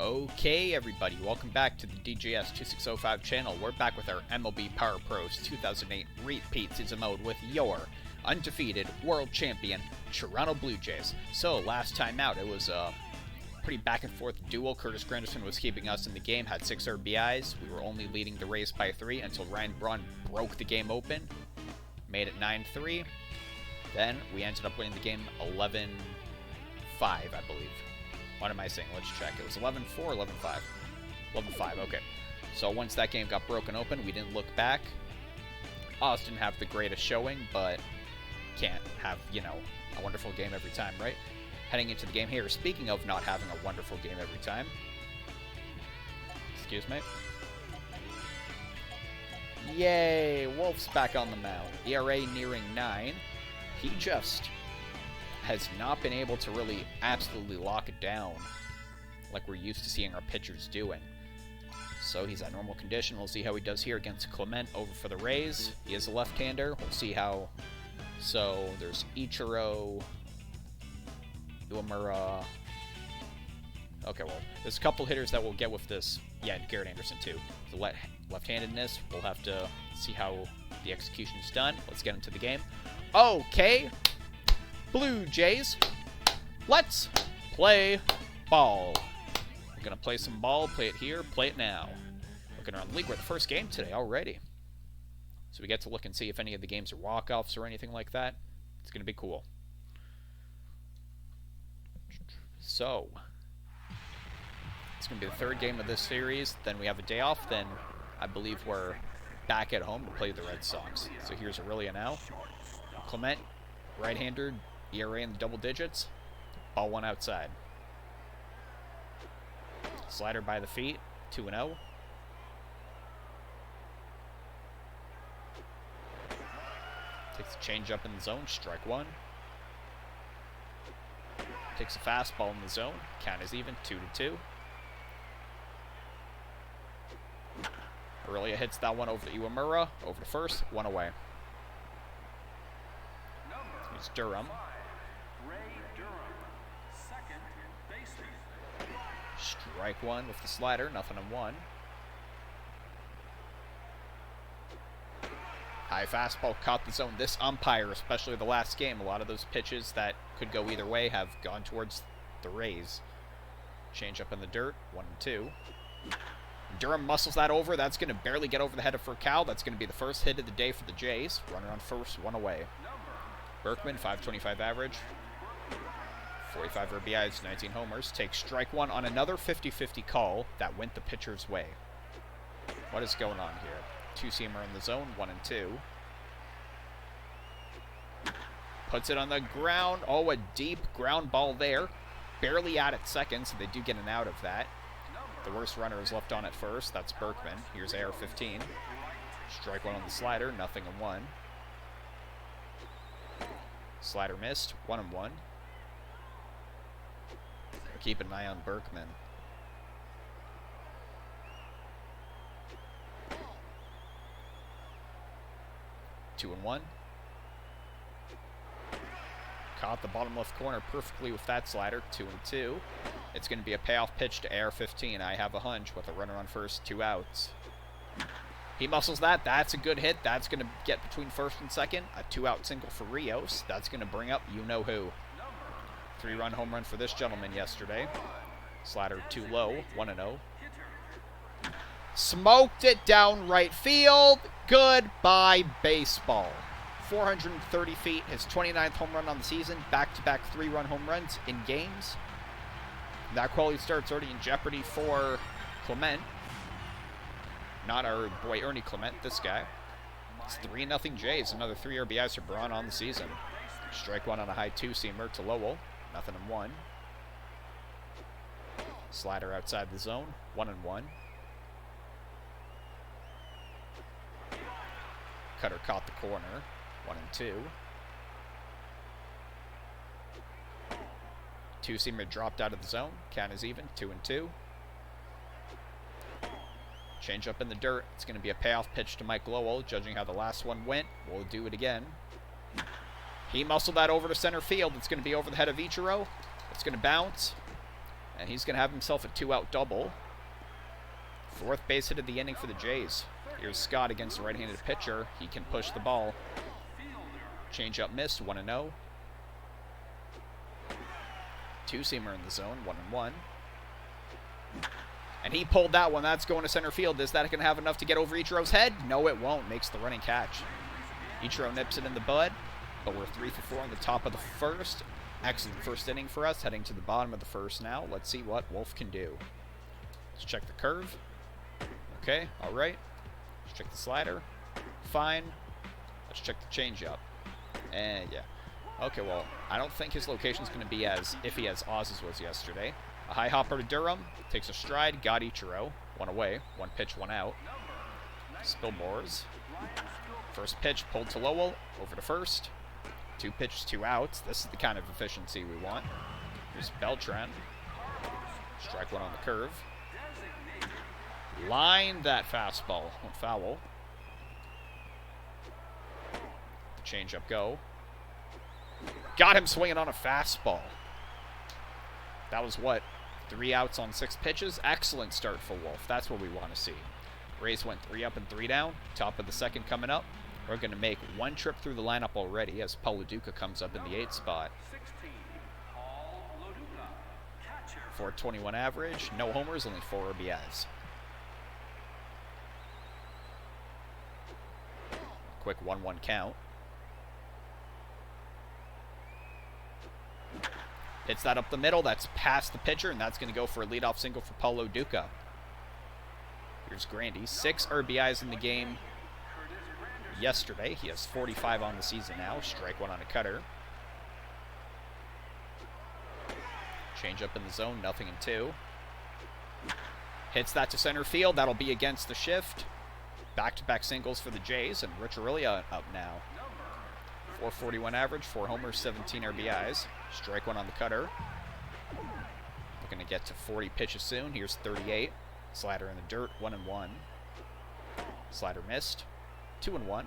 Okay, everybody, welcome back to the DJS 2605 channel. We're back with our MLB Power Pros 2008 repeat season mode with your undefeated world champion Toronto Blue Jays. So, last time out, it was a pretty back and forth duel. Curtis Granderson was keeping us in the game, had 6 RBIs. We were only leading the Rays by 3 until Ryan Braun broke the game open, made it 9-3. Then we ended up winning the game 11-5, I believe. What am I saying? Let's check. It was 11-4, 11-5. 11-5, okay. So once that game got broken open, we didn't look back. Oz didn't have the greatest showing, but can't have, you know, a wonderful game every time, right? Heading into the game here, speaking of not having a wonderful game every time. Excuse me. Yay! Wolf's back on the mound. ERA nearing 9. He just has not been able to really absolutely lock it down like we're used to seeing our pitchers doing. So he's at normal condition. We'll see how he does here against Clement over for the Rays. He is a left-hander. We'll see how. So there's Ichiro, Uemura. Okay, well, there's a couple hitters that we'll get with this. Yeah, Garrett Anderson too. The left-handedness, we'll have to see how the execution's done. Let's get into the game. Okay. Blue Jays, let's play ball. We're going to play some ball, play it here, play it now. Looking around the league, we're at the first game today already. So we get to look and see if any of the games are walk-offs or anything like that. It's going to be cool. So, it's going to be the third game of this series. Then we have a day off. Then I believe we're back at home to play the Red Sox. So here's Aurelia now. Clement, right-hander. ERA in the double digits. Ball one outside. Slider by the feet. 2-0. Takes a changeup in the zone. Strike one. Takes a fastball in the zone. Count is even. 2-2. Aurelia hits that one over to Uemura. Over to first. One away. Here's Durham. Strike one with the slider, 0-1. High fastball caught the zone. This umpire, especially the last game, a lot of those pitches that could go either way have gone towards the Rays. Change up in the dirt, 1-2. Durham muscles that over. That's going to barely get over the head of Furcal. That's going to be the first hit of the day for the Jays. Runner on first, one away. Berkman, 525 average. 45 RBIs, 19 homers. Takes strike one on another 50-50 call that went the pitcher's way. What is going on here? Two-seamer in the zone, 1-2. Puts it on the ground. Oh, a deep ground ball there. Barely out at second, so they do get an out of that. The worst runner is left on at first. That's Berkman. Here's AR-15. Strike one on the slider, 0-1. Slider missed, 1-1. Keep an eye on Berkman. Two and one. Caught the bottom left corner perfectly with that slider. 2-2. It's going to be a payoff pitch to AR-15. I have a hunch with a runner on first, 2 outs. He muscles that. That's a good hit. That's going to get between first and second. A 2-out single for Rios. That's going to bring up you-know-who. 3-run home run for this gentleman yesterday. Slider too low, 1-0. Smoked it down right field. Goodbye, baseball. 430 feet, his 29th home run on the season. Back-to-back 3-run home runs in games. That quality start's already in jeopardy for Clement. Not our boy Ernie Clement, this guy. It's 3-0 Jays. Another 3 RBIs for Braun on the season. Strike one on a high two-seamer to Lowell. 0-1. Slider outside the zone. 1-1. Cutter caught the corner. 1-2. Two-seamer dropped out of the zone. Count is even. 2-2. Change up in the dirt. It's going to be a payoff pitch to Mike Lowell. Judging how the last one went, we'll do it again. He muscled that over to center field. It's going to be over the head of Ichiro. It's going to bounce. And he's going to have himself a 2-out double. 4th base hit of the inning for the Jays. Here's Scott against the right-handed pitcher. He can push the ball. Change-up missed, 1-0. Two-seamer in the zone, 1-1. And he pulled that one. That's going to center field. Is that going to have enough to get over Ichiro's head? No, it won't. Makes the running catch. Ichiro nips it in the bud, but we're 3 for 4 on the top of the first. Excellent first inning for us. Heading to the bottom of the first now. Let's see what Wolf can do. Let's check the curve. Okay, all right. Let's check the slider. Fine. Let's check the changeup. And yeah. Okay, well, I don't think his location's going to be as iffy as Oz's was yesterday. A high hopper to Durham. Takes a stride. Got Ichiro. 1 away. 1 pitch, 1 out. Spilmores. First pitch pulled to Lowell. Over to first. 2 pitches, 2 outs. This is the kind of efficiency we want. Here's Beltran. Strike 1 on the curve. Line that fastball. Went foul. The changeup go. Got him swinging on a fastball. That was what? 3 outs on 6 pitches? Excellent start for Wolf. That's what we want to see. Rays went 3 up and 3 down. Top of the second coming up. We're going to make 1 trip through the lineup already as Paulo Duca comes up in the 8th spot. 421 average. No homers, only 4 RBIs. Quick 1-1 count. Hits that up the middle. That's past the pitcher, and that's going to go for a leadoff single for Paulo Duca. Here's Grandy. 6 RBIs in the game yesterday. He has 45 on the season now. Strike 1 on a cutter. Change up in the zone. 0-2. Hits that to center field. That'll be against the shift. Back-to-back singles for the Jays, and Rich Aurelia up now. 441 average, 4 homers, 17 RBIs. Strike 1 on the cutter. Looking to get to 40 pitches soon. Here's 38. Slider in the dirt, 1-1. Slider missed, 2-1.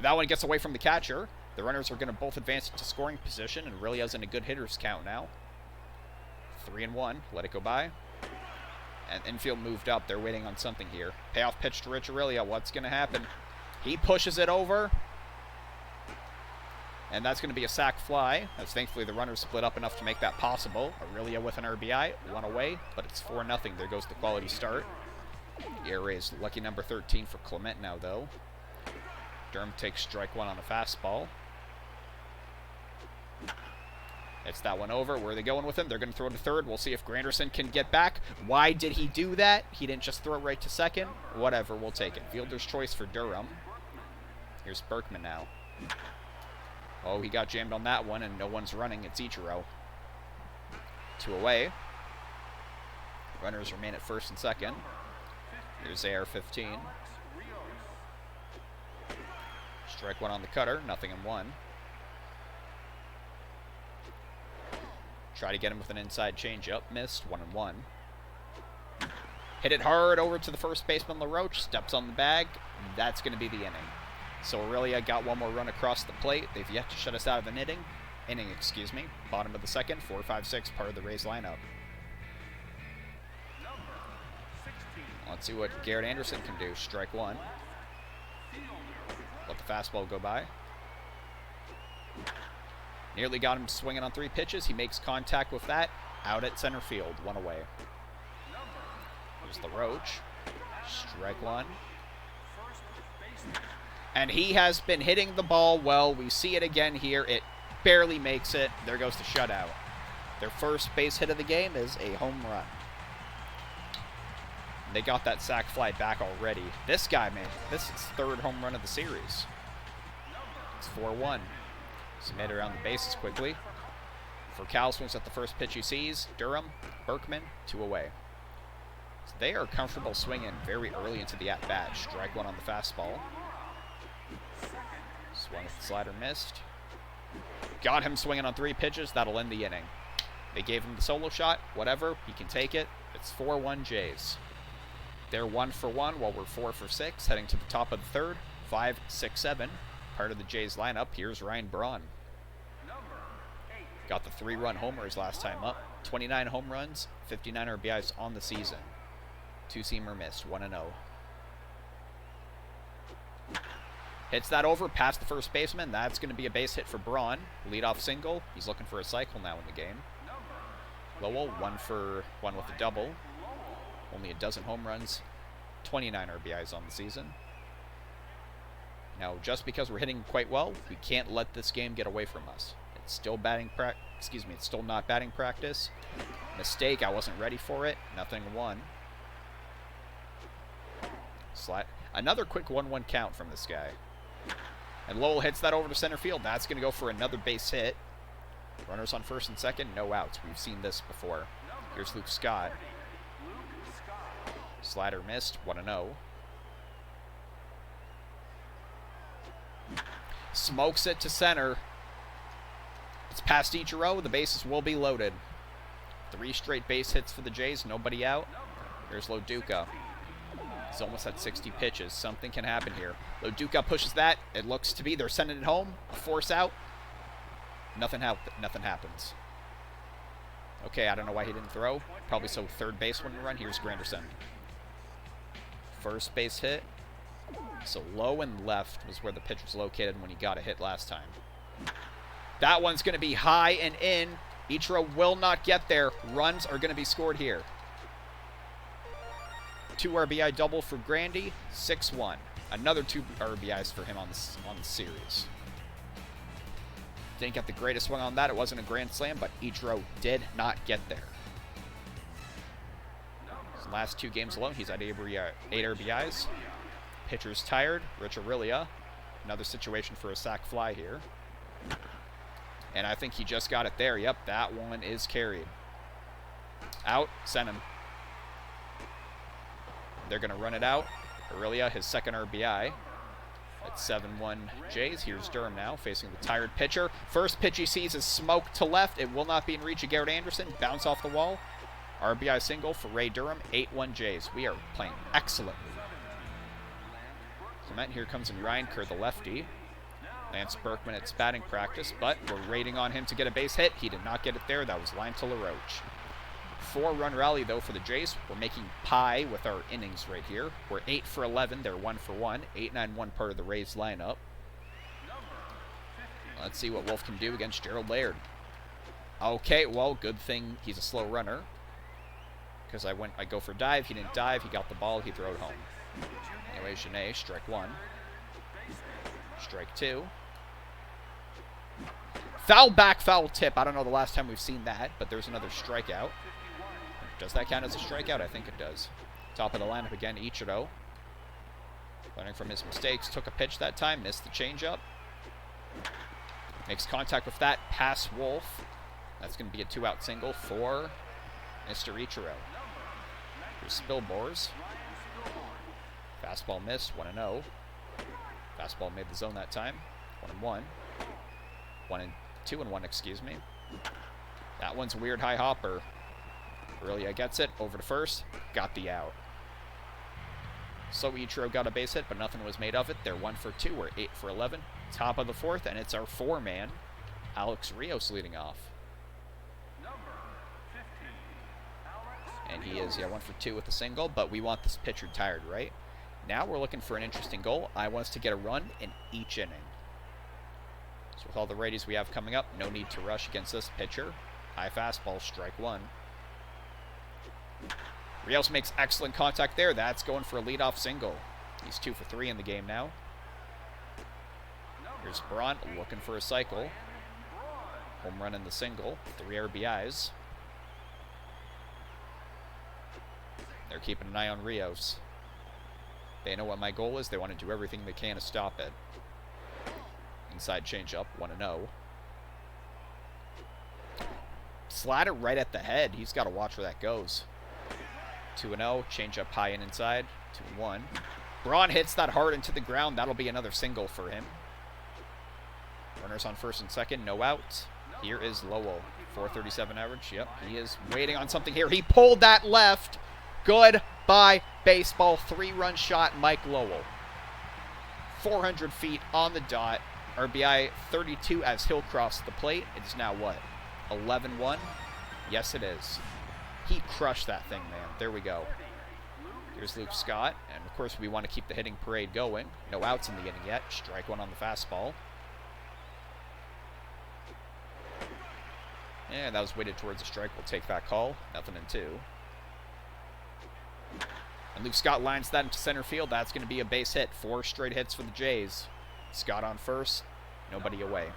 That one gets away from the catcher. The runners are going to both advance into scoring position, and Aurelia's in a good hitter's count now. 3-1. Let it go by. And infield moved up. They're waiting on something here. Payoff pitch to Rich Aurelia. What's going to happen? He pushes it over. And that's going to be a sac fly, as thankfully the runners split up enough to make that possible. Aurelia with an RBI. 1 away, but it's 4-0. There goes the quality start. The Air Rays lucky number 13 for Clement now, though. Durham takes strike 1 on a fastball. Hits that one over. Where are they going with him? They're going to throw to third. We'll see if Granderson can get back. Why did he do that? He didn't just throw it right to second. Whatever, we'll take it. Fielder's choice for Durham. Here's Berkman now. Oh, he got jammed on that one, and no one's running. It's Ichiro. 2 away. Runners remain at first and second. Here's AR-15. Strike 1 on the cutter. 0-1. Try to get him with an inside changeup. Missed. 1-1. Hit it hard over to the first baseman, LaRoche. Steps on the bag. That's going to be the inning. So Aurelia got 1 more run across the plate. They've yet to shut us out of an inning. Bottom of the second. 4-5-6, part of the Rays lineup. Let's see what Garrett Anderson can do. Strike 1. Let the fastball go by. Nearly got him swinging on 3 pitches. He makes contact with that. Out at center field. 1 away. Here's LaRoche. Strike 1. And he has been hitting the ball well. We see it again here. It barely makes it. There goes the shutout. Their first base hit of the game is a home run. They got that sac fly back already. This guy, man, this is his 3rd home run of the series. It's 4-1. So made it around the bases quickly. For Cal swings at the first pitch he sees. Durham, Berkman, 2 away. So they are comfortable swinging very early into the at-bat. Strike 1 on the fastball. Swung with the slider, missed. Got him swinging on 3 pitches. That'll end the inning. They gave him the solo shot. Whatever. He can take it. It's 4-1 Jays. They're 1 for 1 while we're 4 for 6. Heading to the top of the third. 5, 6, 7. Part of the Jays lineup. Here's Ryan Braun. Got the 3-run homers last time up. 29 home runs, 59 RBIs on the season. 2-seamer missed, 1-0. Hits that over past the first baseman. That's going to be a base hit for Braun. Leadoff single. He's looking for a cycle now in the game. Lowell, 1-for-1 with a double. Only a dozen home runs. 29 RBIs on the season. Now, just because we're hitting quite well, we can't let this game get away from us. It's still it's still not batting practice. Mistake, I wasn't ready for it. 0-1. Another quick 1-1 count from this guy. And Lowell hits that over to center field. That's going to go for another base hit. Runners on first and second, no outs. We've seen this before. Here's Luke Scott. Slider missed, 1-0. Smokes it to center. It's past Ichiro. The bases will be loaded. 3 straight base hits for the Jays. Nobody out. Here's Loduca. He's almost at 60 pitches. Something can happen here. Loduca pushes that. It looks to be they're sending it home. A force out. Nothing happens. Okay, I don't know why he didn't throw. Probably so third base wouldn't run. Here's Granderson. First base hit. So low and left was where the pitch was located when he got a hit last time. That one's going to be high and in. Ichiro will not get there. Runs are going to be scored here. 2 RBI double for Grandy. 6-1. Another 2 RBIs for him on the series. Didn't get the greatest swing on that. It wasn't a grand slam, but Ichiro did not get there. His last 2 games alone, he's at 8 RBIs. Pitcher's tired. Rich Aurelia. Another situation for a sac fly here. And I think he just got it there. Yep, that one is carried. Out. Send him. They're going to run it out. Aurelia, his second RBI. It's 7-1 Jays. Here's Durham now, facing the tired pitcher. First pitch he sees is smoke to left. It will not be in reach of Garrett Anderson. Bounce off the wall. RBI single for Ray Durham. 8-1 Jays. We are playing excellently. Clement, here comes in Ryan Kerr, the lefty. Lance Berkman, it's batting practice, but we're waiting on him to get a base hit. He did not get it there. That was line to LaRoche. 4-run rally, though, for the Jays. We're making pie with our innings right here. We're 8 for 11. They're 1 for 1. 8-9-1 part of the Rays lineup. Let's see what Wolf can do against Gerald Laird. Okay, well, good thing he's a slow runner. Because I go for a dive. He didn't dive. He got the ball. He threw it home. Anyway, Genet, strike 1. Strike 2. Foul back, foul tip. I don't know the last time we've seen that, but there's another strikeout. Does that count as a strikeout? I think it does. Top of the lineup again, Ichiro. Learning from his mistakes. Took a pitch that time, missed the changeup. Makes contact with that, pass Wolf. That's going to be a 2-out single for Mr. Ichiro. Here's Spilbors. Fastball missed, 1-0. Fastball made the zone that time. 1-1. 2-1, excuse me. That one's a weird high hopper. Aurelia gets it, over to first, got the out. So Ichiro got a base hit, but nothing was made of it. They're 1 for 2, we're 8 for 11. Top of the 4th, and it's our 4-man, Alex Rios leading off. And he is, 1 for 2 with a single, but we want this pitcher tired, right? Now we're looking for an interesting goal. I want us to get a run in each inning. So with all the righties we have coming up, no need to rush against this pitcher. High fastball, strike 1. Rios makes excellent contact there. That's going for a leadoff single. He's 2 for 3 in the game now. Here's Braun looking for a cycle. Home run in the single. 3 RBIs. They're keeping an eye on Rios. They know what my goal is. They want to do everything they can to stop it. Inside changeup, 1-0. Slider right at the head. He's got to watch where that goes. 2-0. Changeup high and inside. 2-1. Braun hits that hard into the ground. That'll be another single for him. Runners on first and second. No outs. Here is Lowell. 437 average. Yep, he is waiting on something here. He pulled that left. Goodbye, baseball. 3-run shot, Mike Lowell. 400 feet on the dot. RBI 32 as he'll cross the plate. It is now what? 11-1. Yes, it is. He crushed that thing, man. There we go. Here's Luke Scott. And, of course, we want to keep the hitting parade going. No outs in the inning yet. Strike one on the fastball. And that was weighted towards a strike. We'll take that call. 0-2. And Luke Scott lines that into center field. That's going to be a base hit. 4 straight hits for the Jays. Scott on first. Nobody away.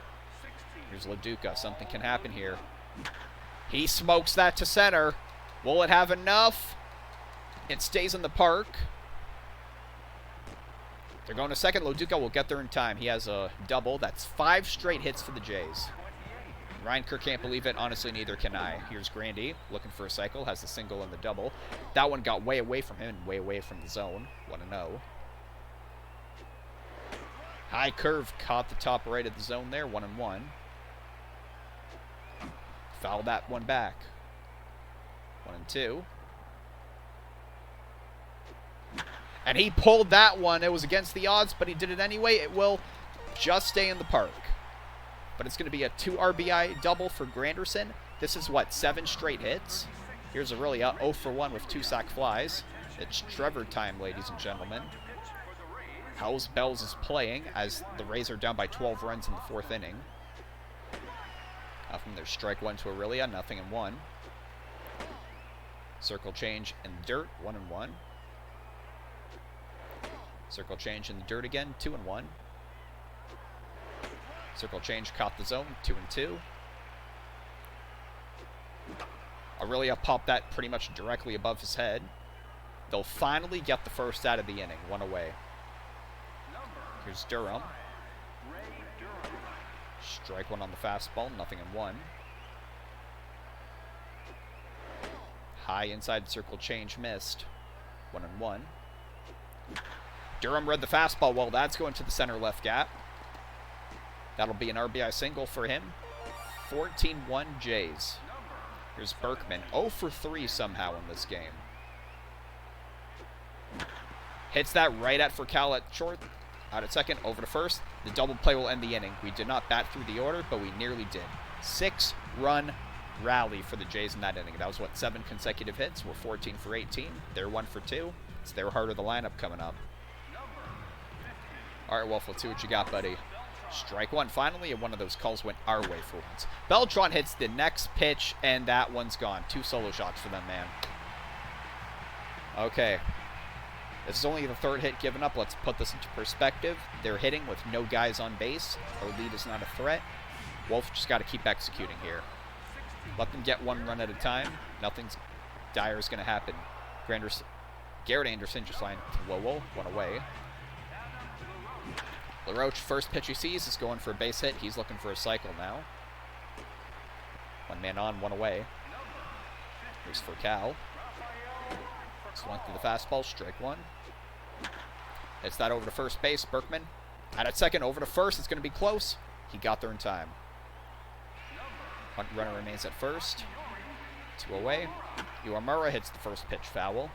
Here's LaDuca. Something can happen here. He smokes that to center. Will it have enough? It stays in the park. They're going to second. LaDuca will get there in time. He has a double. That's 5 straight hits for the Jays. Ryan Kerr can't believe it. Honestly, neither can I. Here's Grandy looking for a cycle. Has the single and the double. That one got way away from him and way away from the zone. 1-0. High curve caught the top right of the zone there. 1-1. Foul that one back. 1-2. And he pulled that one. It was against the odds, but he did it anyway. It will just stay in the park. But it's going to be a 2 RBI double for Granderson. This is, what, 7 straight hits? Here's Aurelia, 0 for 1 with 2 sac flies. It's Trevor time, ladies and gentlemen. Howells Bells is playing as the Rays are down by 12 runs in the 4th inning. From their strike 1 to Aurelia, 0-1. Circle change in the dirt, 1-1. Circle change in the dirt again, 2-1. Circle change caught the zone, 2-2. Aurelia popped that pretty much directly above his head. They'll finally get the first out of the inning, 1 away. Here's Durham. Strike 1 on the fastball, 0-1. High inside circle change missed, 1-1. Durham read the fastball well. That's going to the center left gap. That'll be an RBI single for him. 14-1 Jays. Here's Berkman. 0 for 3 somehow in this game. Hits that right at Furcal at short. Out at second. Over to first. The double play will end the inning. We did not bat through the order, but we nearly did. 6-run rally for the Jays in that inning. That was, what, 7 consecutive hits? We're 14 for 18. They're 1 for 2. It's their heart of the lineup coming up. All right, Wolf, let's see what you got, buddy. Strike 1. Finally, and one of those calls went our way for once. Beltran hits the next pitch, and that one's gone. 2 solo shots for them, man. Okay. This is only the 3rd hit given up. Let's put this into perspective. They're hitting with no guys on base. Our lead is not a threat. Wolf just got to keep executing here. Let them get 1 run at a time. Nothing's dire is going to happen. Garrett Anderson just lined to Lowell. 1 away. LaRoche, first pitch he sees, is going for a base hit. He's looking for a cycle now. 1 man on, 1 away. Here's Furcal. Swung through the fastball, strike 1. It's that over to first base, Berkman. And at second, over to first, it's going to be close. He got there in time. Hunt runner remains at first. 2 away. Uemura hits the first pitch foul.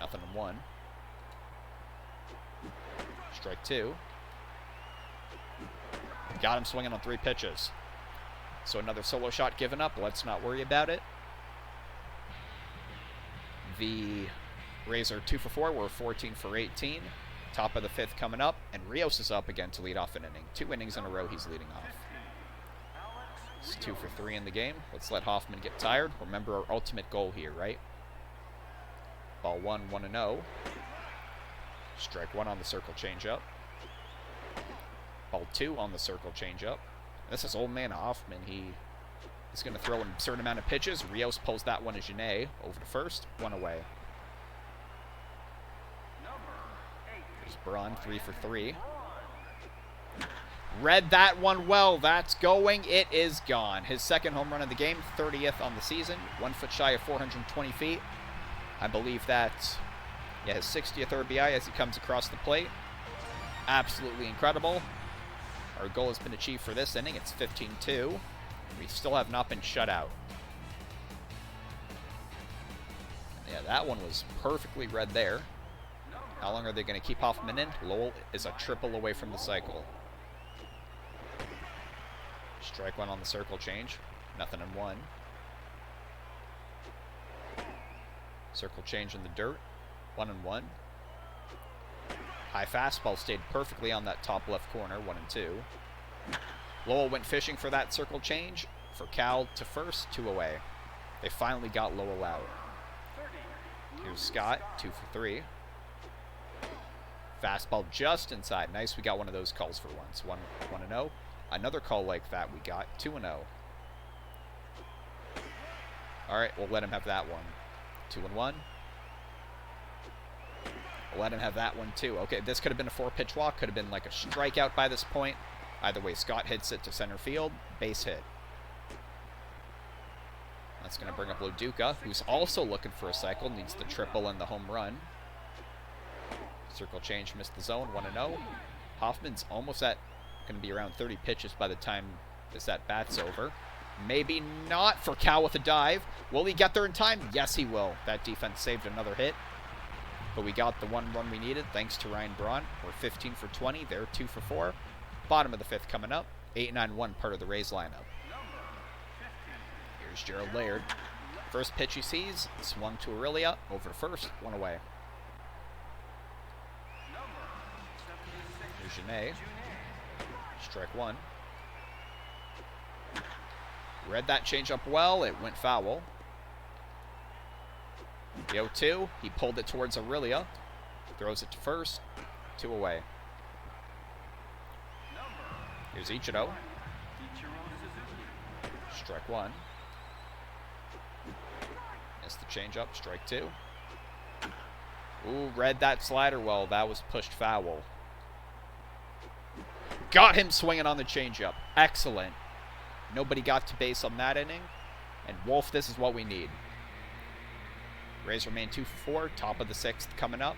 0-1. Strike 2. Got him swinging on 3 pitches. So another solo shot given up. Let's not worry about it. The Rays are 2 for 4. We're 14 for 18. Top of the 5th coming up. And Rios is up again to lead off an inning. 2 innings in a row he's leading off. It's 2 for 3 in the game. Let's let Hoffman get tired. Remember our ultimate goal here, right? Ball 1, 1-0. Strike 1 on the circle changeup. Ball 2 on the circle changeup. This is old man Hoffman. He is going to throw an absurd amount of pitches. Rios pulls that one to Genet. Over to first. 1 away. There's Braun, 3 for 3. Read that one well. That's going. It is gone. His 2nd home run of the game. 30th on the season. 1 foot shy of 420 feet. I believe that's, yeah, his 60th RBI as he comes across the plate. Absolutely incredible. Our goal has been achieved for this inning. It's 15-2. We still have not been shut out. Yeah, that one was perfectly read there. How long are they going to keep Hoffman in? Lowell is a triple away from the cycle. Strike 1 on the circle change. 0-1. Circle change in the dirt. 1-1. High fastball stayed perfectly on that top left corner. 1-2. Lowell went fishing for that circle change. For Cal to first, 2 away. They finally got Lowell out. Here's Scott, 2 for 3. Fastball just inside. Nice, we got one of those calls for once. 1-0. Another call like that we got. 2-0. All right, we'll let him have that one. 2-1. We'll let him have that one too. Okay, this could have been a 4-pitch walk. Could have been like a strikeout by this point. Either way, Scott hits it to center field. Base hit. That's going to bring up Loduca, who's also looking for a cycle. Needs the triple and the home run. Circle change, missed the zone. 1-0. Hoffman's almost at, going to be around 30 pitches by the time this at-bat's over. Maybe not for Cal with a dive. Will he get there in time? Yes, he will. That defense saved another hit. But we got the 1 run we needed thanks to Ryan Braun. We're 15 for 20. They're 2 for 4. Bottom of the 5th coming up. 8-9-1, part of the Rays lineup. Here's Gerald Laird. First pitch he sees. Swung to Aurelia. Over to first. 1 away. Here's Janae. Strike 1. Read that changeup well. It went foul. The 0-2. He pulled it towards Aurelia. Throws it to first. 2 away. Here's Ichiro. Strike 1. Missed the changeup. Strike 2. Ooh, read that slider well. That was pushed foul. Got him swinging on the changeup. Excellent. Nobody got to base on that inning. And Wolf, this is what we need. Rays remain 2 for 4. Top of the 6th coming up.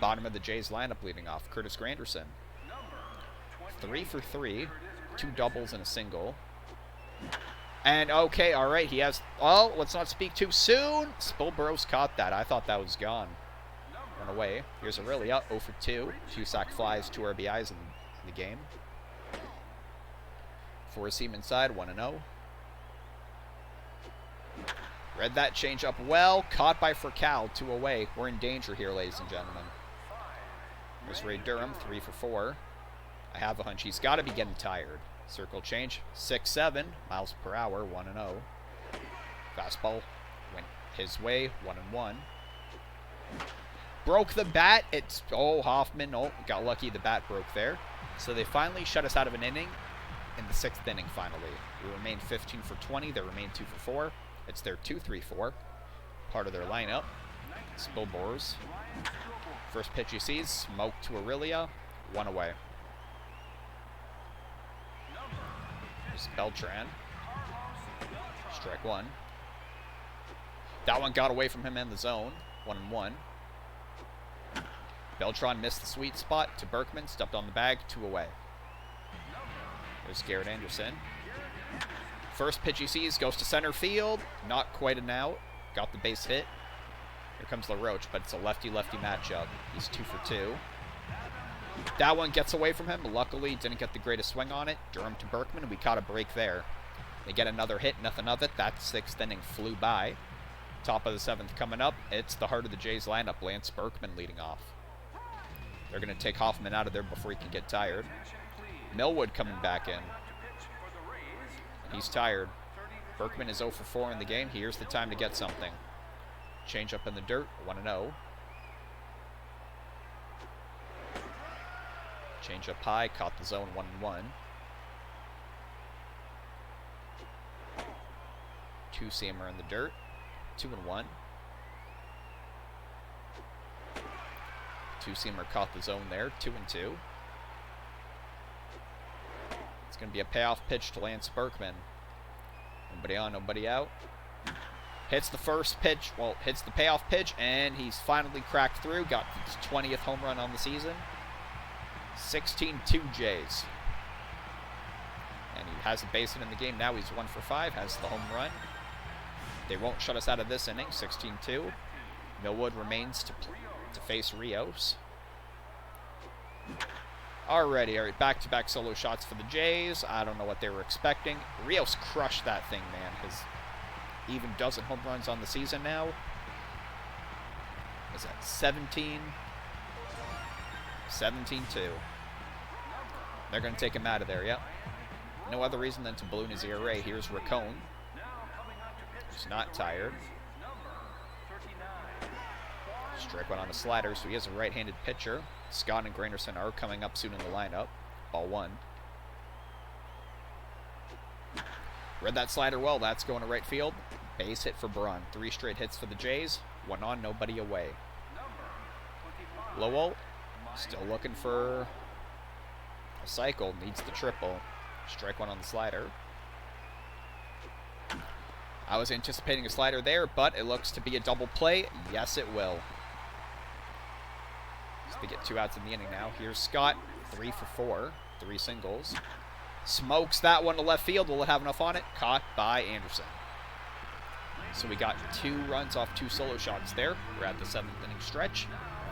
Bottom of the Jays lineup leading off. Curtis Granderson. 3 for 3. 2 doubles and a single. And okay, all right. He has... Oh, let's not speak too soon. Spilburrows caught that. I thought that was gone. Run away. Here's Aurelia. 0 for 2. 2 sac flies, 2 RBIs in the game. 4-seam inside. 1-0. Read that changeup well. Caught by Furcal. 2 away. We're in danger here, ladies and gentlemen. There's Ray Durham. 3 for 4. I have a hunch he's got to be getting tired. Circle change. 6-7 miles per hour. 1-0. Fastball went his way. 1-1. Broke the bat. It's... Oh, Hoffman. Oh, got lucky the bat broke there. So they finally shut us out of an inning in the 6th inning finally. We remain 15 for 20. They remain 2 for 4. It's their 2-3-4, part of their lineup. Spilborz. First pitch he sees, smoke to Aurelia, 1 away. There's Beltran. Strike 1. That one got away from him in the zone, 1-1. Beltran missed the sweet spot to Berkman, stepped on the bag, 2 away. There's Garrett Anderson. First pitch he sees, goes to center field. Not quite an out. Got the base hit. Here comes LaRoche, but it's a lefty-lefty matchup. He's 2 for 2. That one gets away from him. Luckily, didn't get the greatest swing on it. Durham to Berkman, and we caught a break there. They get another hit, nothing of it. That 6th inning flew by. Top of the 7th coming up. It's the heart of the Jays lineup. Lance Berkman leading off. They're going to take Hoffman out of there before he can get tired. Millwood coming back in. He's tired. Berkman is 0 for 4 in the game. Here's the time to get something. Change up in the dirt. 1-0. Change up high. Caught the zone. 1-1. 2-seamer in the dirt. 2-1. 2-seamer caught the zone there. 2-2. It's going to be a payoff pitch to Lance Berkman. Nobody on, nobody out. Hits the first pitch, well, hits the payoff pitch, and he's finally cracked through. Got his 20th home run on the season. 16-2 Jays. And he has a base hit in the game. Now he's 1 for 5, has the home run. They won't shut us out of this inning, 16-2. Millwood remains to face Rios. Alrighty, alright, back-to-back solo shots for the Jays. I don't know what they were expecting. Rios crushed that thing, man. His even dozen home runs on the season now. Is that 17? 17-2. They're going to take him out of there, yep. No other reason than to balloon his ERA. Here's Racone. He's not tired. Strike one on the slider, so he is a right-handed pitcher. Scott and Granderson are coming up soon in the lineup. Ball one. Read that slider well. That's going to right field. Base hit for Braun. 3 straight hits for the Jays. 1 on, nobody away. Lowell still looking for a cycle. Needs the triple. Strike one on the slider. I was anticipating a slider there, but it looks to be a double play. Yes, it will. So they get 2 outs in the inning now. Here's Scott. 3 for 4. 3 singles. Smokes that one to left field. Will it have enough on it? Caught by Anderson. So we got 2 runs off 2 solo shots there. We're at the 7th inning stretch.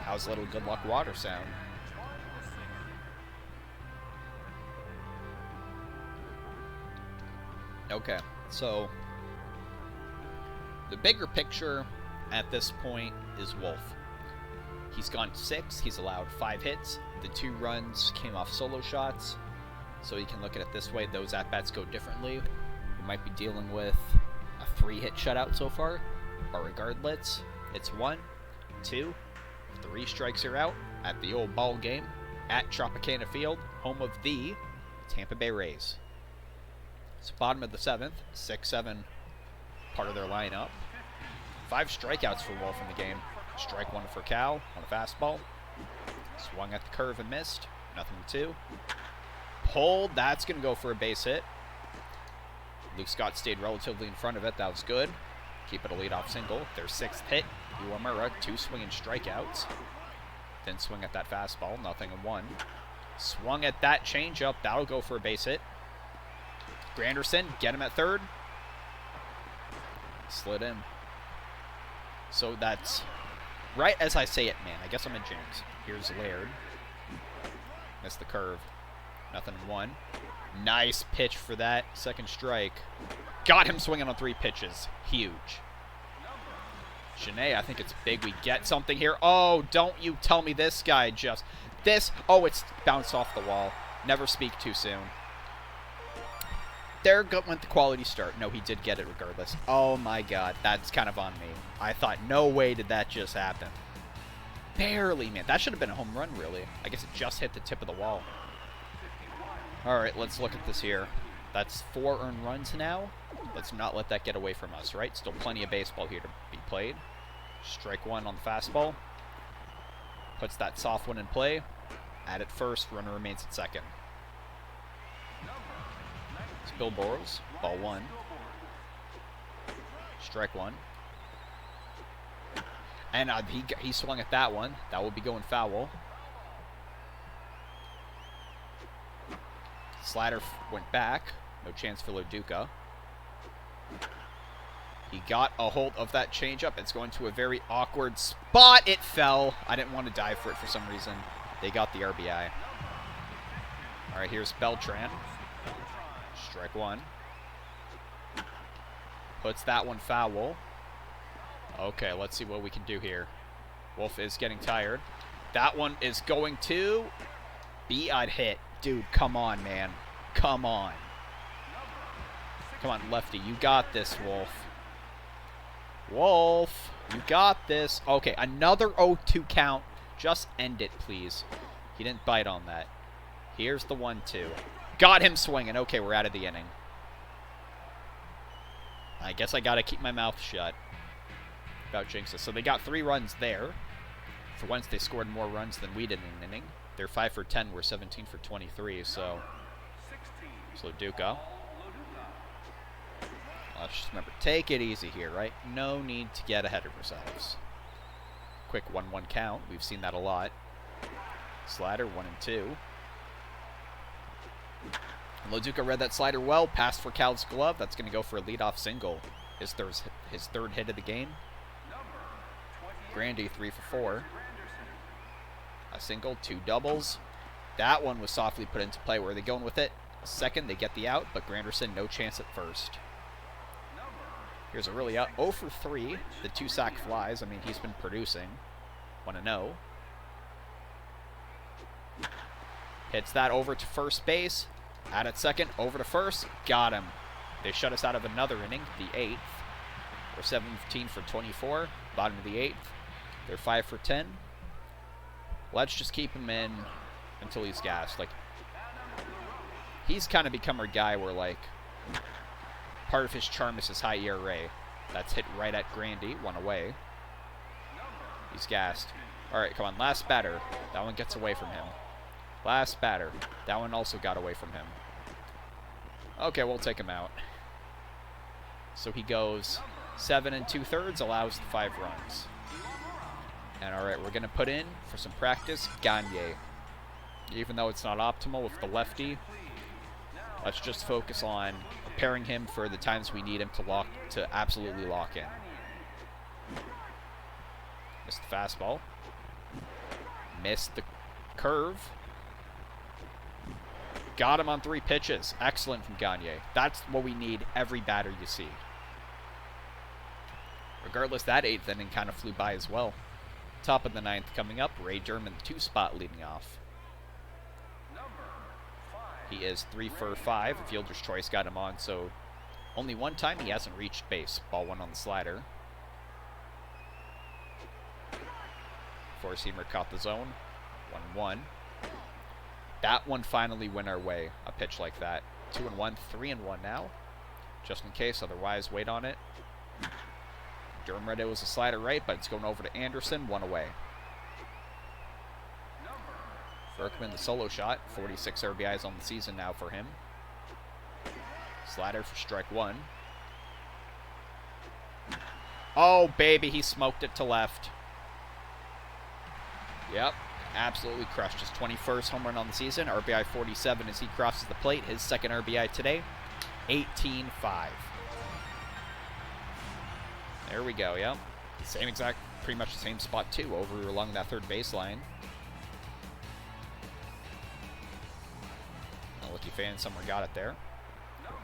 How's a little good luck water sound? Okay, so the bigger picture at this point is Wolf. He's gone 6. He's allowed 5 hits. The 2 runs came off solo shots. So you can look at it this way. Those at-bats go differently. We might be dealing with a 3-hit shutout so far. But regardless, it's 1, 2, 3 strikes are out at the old ball game at Tropicana Field, home of the Tampa Bay Rays. It's bottom of the 7th, 6-7 part of their lineup. 5 strikeouts for Wolf in the game. Strike 1 for Cal on a fastball. Swung at the curve and missed. Nothing to 2. Pulled. That's going to go for a base hit. Luke Scott stayed relatively in front of it. That was good. Keep it a leadoff single. Their 6th hit. Uemura, 2 swinging strikeouts. Then swing at that fastball. Nothing in 1. Swung at that changeup. That'll go for a base hit. Granderson, get him at third. Slid in. So that's right as I say it, man. I guess I'm in jinx. Here's Laird. Missed the curve. Nothing in 1. Nice pitch for that. 2nd strike. Got him swinging on 3 pitches. Huge. Shanae, I think it's big. We get something here. Oh, don't you tell me this guy just... This... Oh, it's bounced off the wall. Never speak too soon. There went the quality start. No, he did get it regardless. Oh my god, that's kind of on me. I thought, no way did that just happen. Barely, man. That should have been a home run, really. I guess it just hit the tip of the wall. Alright, let's look at this here. That's 4 earned runs now. Let's not let that get away from us, right? Still plenty of baseball here to be played. Strike 1 on the fastball. Puts that soft one in play. At it first, runner remains at second. It's Bill Boros, ball 1. Strike 1. And he swung at that one. That will be going foul. Slider went back. No chance for Loduca. He got a hold of that changeup. It's going to a very awkward spot. It fell. I didn't want to dive for it for some reason. They got the RBI. All right, here's Beltran. Strike 1. Puts that one foul. Okay, let's see what we can do here. Wolf is getting tired. That one is going to be a hit. Dude, come on, man. Come on. Come on, lefty. You got this, Wolf. Wolf, you got this. Okay, another 0-2 count. Just end it, please. He didn't bite on that. Here's the 1-2. Got him swinging. Okay, we're out of the inning. I guess I got to keep my mouth shut about jinxes. So they got 3 runs there. For once, they scored more runs than we did in an inning. They're 5 for 10. We're 17 for 23. So Loduca. Let's just remember, take it easy here, right? No need to get ahead of ourselves. Quick 1-1 count. We've seen that a lot. Slider 1-2. Loduca read that slider well. Passed for Cal's glove. That's going to go for a leadoff single. His third hit of the game. Grandy 3 for 4. A single, 2 doubles. That one was softly put into play. Where are they going with it? Second, they get the out, but Granderson, no chance at first. Here's a really 0 for 3. The 2 sac flies. I mean, he's been producing. 1-0. Hits that over to first base. Out at second, over to first. Got him. They shut us out of another inning, the 8th. We're 17 for 24. Bottom of the 8th. They're 5 for 10. Let's just keep him in until he's gassed. Like, he's kind of become our guy where, like, part of his charm is his high ERA. That's hit right at Grandy. 1 away. He's gassed. All right, come on. Last batter. That one gets away from him. Last batter. That one also got away from him. Okay, we'll take him out. So he goes 7 2/3, allows the 5 runs. And all right, we're going to put in, for some practice, Gagne. Even though it's not optimal with the lefty, let's just focus on preparing him for the times we need him to absolutely lock in. Missed the fastball. Missed the curve. Got him on 3 pitches. Excellent from Gagne. That's what we need every batter you see. Regardless, that 8th inning kind of flew by as well. Top of the 9th coming up. Ray Durham in the 2 spot leading off. He is 3 for 5. A fielder's choice got him on, so only one time he hasn't reached base. Ball 1 on the slider. Four-seamer caught the zone. 1-1. That one finally went our way, a pitch like that. 2-1, 3-1 now. Just in case, otherwise, wait on it. Durham read it was a slider right, but it's going over to Anderson, 1 away. Berkman, the solo shot. 46 RBIs on the season now for him. Slider for strike 1. Oh, baby, he smoked it to left. Yep. Absolutely crushed his 21st home run on the season. RBI 47 as he crosses the plate. His second RBI today. 18-5. There we go, yeah. Same exact, pretty much the same spot too, over along that third baseline. A lucky fan somewhere got it there.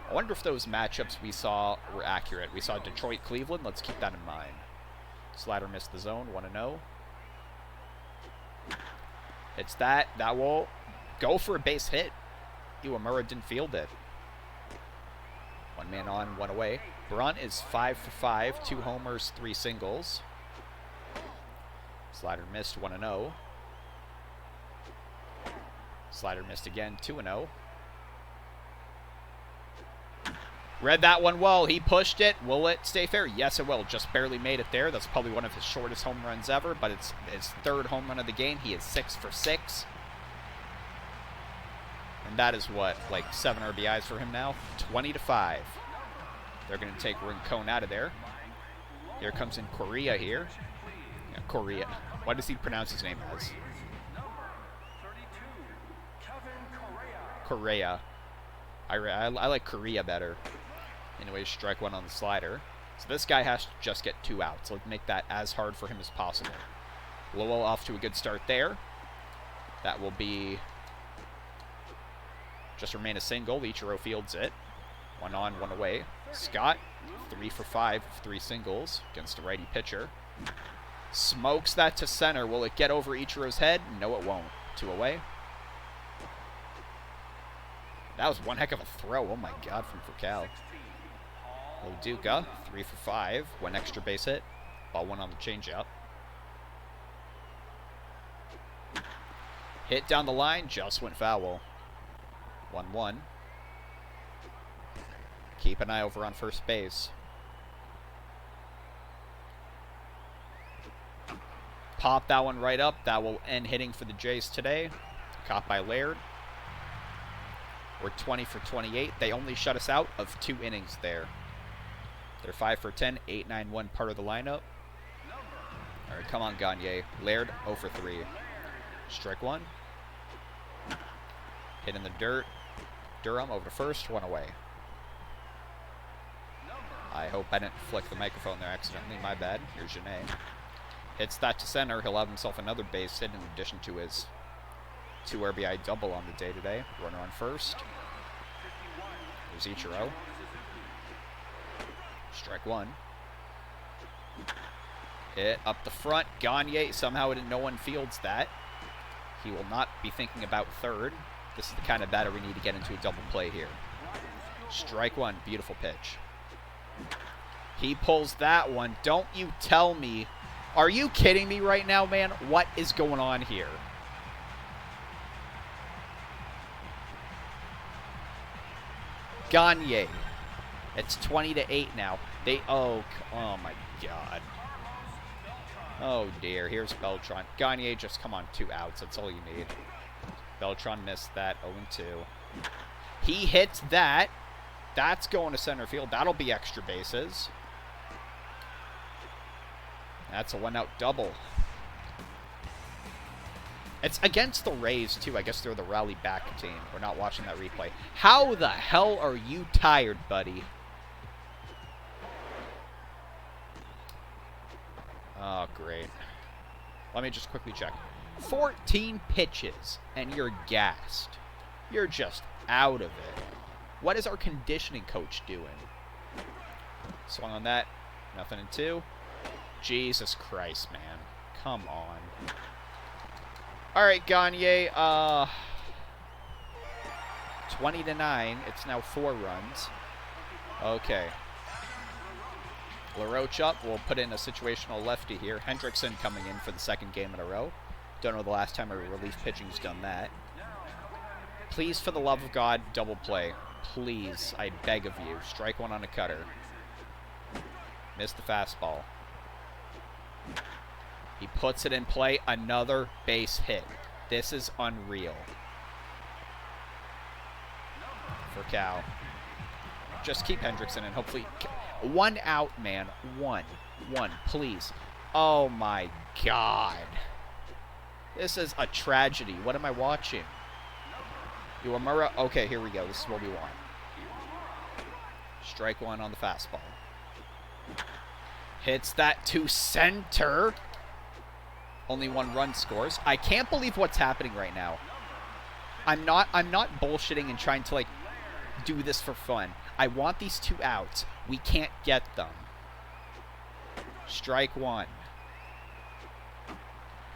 I wonder if those matchups we saw were accurate. We saw Detroit-Cleveland. Let's keep that in mind. Slider missed the zone. 1-0. It's that. That will go for a base hit. Iwamura didn't field it. 1 man on, 1 away. Brunt is 5 for 5. 2 homers, 3 singles. Slider missed. 1-0. Slider missed again. 2-0. Read that one well. He pushed it. Will it stay fair? Yes, it will. Just barely made it there. That's probably one of his shortest home runs ever, but it's his 3rd home run of the game. He is 6 for 6. And that is what, like 7 RBIs for him now? 20-5. They're going to take Rincon out of there. Here comes in Correa here. Yeah, Correa. What does he pronounce his name as? Correa. I like Correa better. Anyways, strike 1 on the slider. So this guy has to just get 2 outs. Let's make that as hard for him as possible. Lowell off to a good start there. That will be just remain a single. Ichiro fields it. 1 on, 1 away. Scott, 3 for 5 of 3 singles against a righty pitcher. Smokes that to center. Will it get over Ichiro's head? No, it won't. 2 away. That was one heck of a throw. Oh my god, from Furcal. Loduca, 3 for 5. 1 extra base hit. Ball 1 on the changeup. Hit down the line, just went foul. 1-1. Keep an eye over on first base. Pop that one right up. That will end hitting for the Jays today. Caught by Laird. We're 20 for 28. They only shut us out of 2 innings there. They're 5 for 10, 8-9-1 part of the lineup. All right, come on, Gagne. Laird, 0 for 3. Strike 1. Hit in the dirt. Durham over to first, 1 away. I hope I didn't flick the microphone there accidentally. My bad. Here's Janae. Hits that to center. He'll have himself another base hit in addition to his 2 RBI double on the day today. Runner on first. There's Ichiro. Strike 1. Hit up the front. Gagne, somehow no one fields that. He will not be thinking about third. This is the kind of batter we need to get into a double play here. Strike 1. Beautiful pitch. He pulls that one. Don't you tell me. Are you kidding me right now, man? What is going on here? Gagne. It's 20-8 now. Oh my God. Oh dear. Here's Beltran. Gagne, just come on, 2 outs. That's all you need. Beltran missed that. 0-2. He hits that. That's going to center field. That'll be extra bases. That's a 1-out double. It's against the Rays, too. I guess they're the rally back team. We're not watching that replay. How the hell are you tired, buddy? Oh, great. Let me just quickly check. 14 pitches, and you're gassed. You're just out of it. What is our conditioning coach doing? Swung on that. Nothing in 2. Jesus Christ, man. Come on. Alright, Gagne. 20-9. It's now 4 runs. Okay. LaRoche up. We'll put in a situational lefty here. Hendrickson coming in for the 2nd game in a row. Don't know the last time a relief pitching's done that. Please, for the love of God, double play. Please, I beg of you. Strike 1 on a cutter. Missed the fastball. He puts it in play. Another base hit. This is unreal. For Cal. Just keep Hendrickson and hopefully... 1 out, man. 1. Please. Oh, my God. This is a tragedy. What am I watching? Uemura. Okay, here we go. This is what we want. Strike 1 on the fastball. Hits that to center. Only 1 run scores. I can't believe what's happening right now. I'm not bullshitting and trying to, like, do this for fun. I want these 2 outs. We can't get them. Strike 1.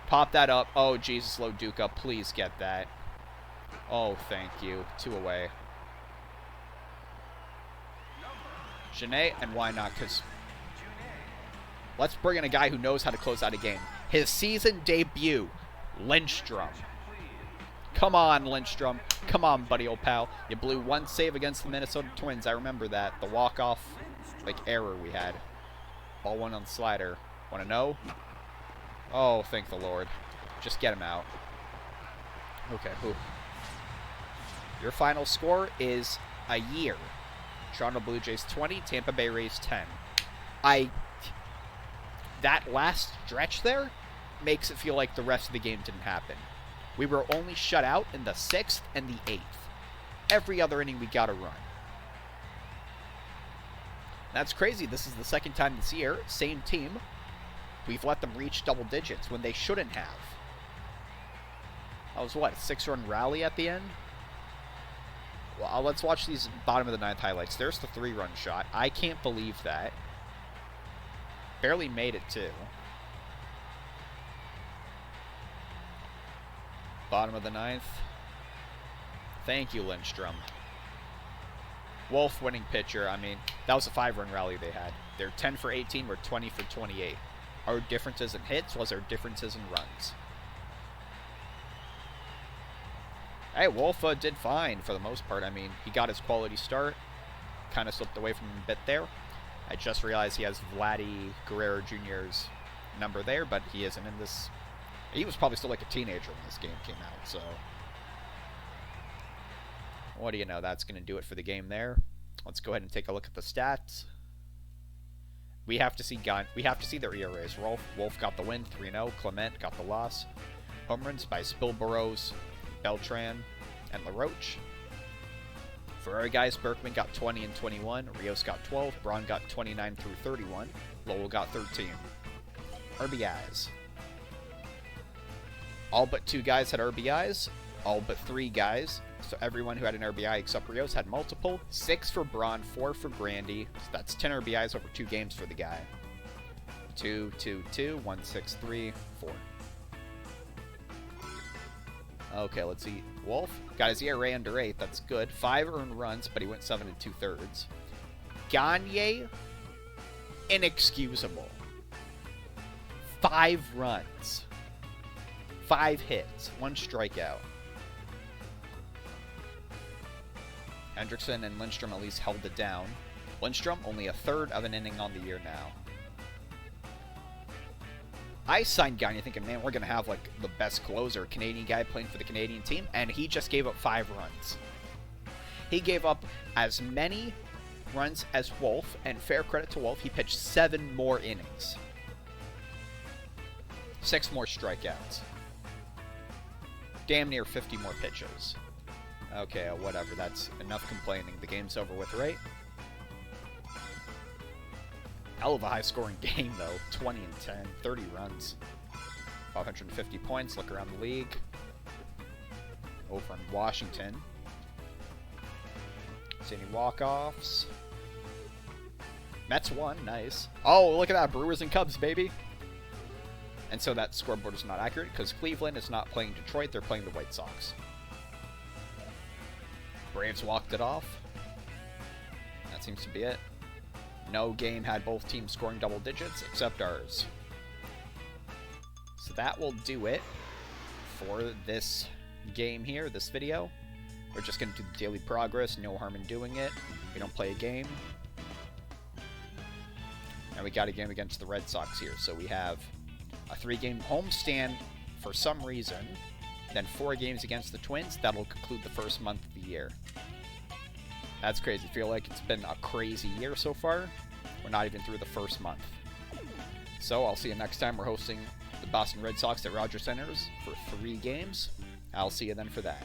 Pop that up. Oh, Jesus, Lo Duca. Please get that. Oh, thank you. 2 away. Genet, and why not? Because let's bring in a guy who knows how to close out a game. His season debut, Lindstrom. Come on, Lindstrom. Come on, buddy, old pal. You blew 1 save against the Minnesota Twins. I remember that. The walk-off, like, error we had. Ball 1 on the slider. Want to know? Oh, thank the Lord. Just get him out. Okay, whew. Your final score is a year. Toronto Blue Jays 20, Tampa Bay Rays 10. That last stretch there makes it feel like the rest of the game didn't happen. We were only shut out in the 6th and the 8th. Every other inning we got a run. That's crazy. This is the 2nd time this year, same team, we've let them reach double digits when they shouldn't have. That was what, a 6-run rally at the end? Well, let's watch these bottom of the 9th highlights. There's the 3-run shot. I can't believe that. Barely made it, too. Bottom of the 9th. Thank you, Lindstrom. Wolf winning pitcher. I mean, that was a 5-run rally they had. They're 10 for 18. We're 20 for 28. Our differences in hits was our differences in runs. Hey, Wolf did fine for the most part. I mean, he got his quality start. Kind of slipped away from him a bit there. I just realized he has Vladdy Guerrero Jr.'s number there, but he isn't in this. He was probably still like a teenager when this game came out, so. What do you know? That's going to do it for the game there. Let's go ahead and take a look at the stats. We have to see their ERAs. Wolf got the win, 3-0. Clement got the loss. Home runs by Spilberose, Beltran, and LaRoche. For our guys, Berkman got 20 and 21. Rios got 12. Braun got 29 through 31. Lowell got 13. RBIs. All but 2 guys had RBIs. all but 3 guys. So everyone who had an RBI except Rios had multiple. 6 for Braun, 4 for Grandy. So that's 10 RBIs over 2 games for the guy. 2, 2, 2, 1, 6, 3, 4. Okay, let's see. Wolf got his ERA under 8. That's good. 5 earned runs, but he went 7 2/3. Gagne, inexcusable. 5 runs. 5 hits. 1 strikeout. Hendrickson and Lindstrom at least held it down. Lindstrom, only a third of an inning on the year now. I signed Gagne thinking, man, we're going to have, like, the best closer, Canadian guy playing for the Canadian team, and he just gave up 5 runs. He gave up as many runs as Wolf, and fair credit to Wolf, he pitched 7 more innings. 6 more strikeouts. Damn near 50 more pitches. Okay, whatever, that's enough complaining. The game's over with, right? Hell of a high-scoring game, though. 20 and 10, 30 runs. 550 points, look around the league. Over in Washington. See any walk-offs? Mets won, nice. Oh, look at that, Brewers and Cubs, baby. And so that scoreboard is not accurate, because Cleveland is not playing Detroit, they're playing the White Sox. Braves walked it off. That seems to be it. No game had both teams scoring double digits, except ours. So that will do it for this game here, this video. We're just going to do the daily progress, no harm in doing it. We don't play a game. And we got a game against the Red Sox here, so we have a 3-game homestand for some reason, then 4 games against the Twins. That'll conclude the first month of the year. That's crazy. I feel like it's been a crazy year so far. We're not even through the first month. So I'll see you next time. We're hosting the Boston Red Sox at Rogers Centers for 3 games. I'll see you then for that.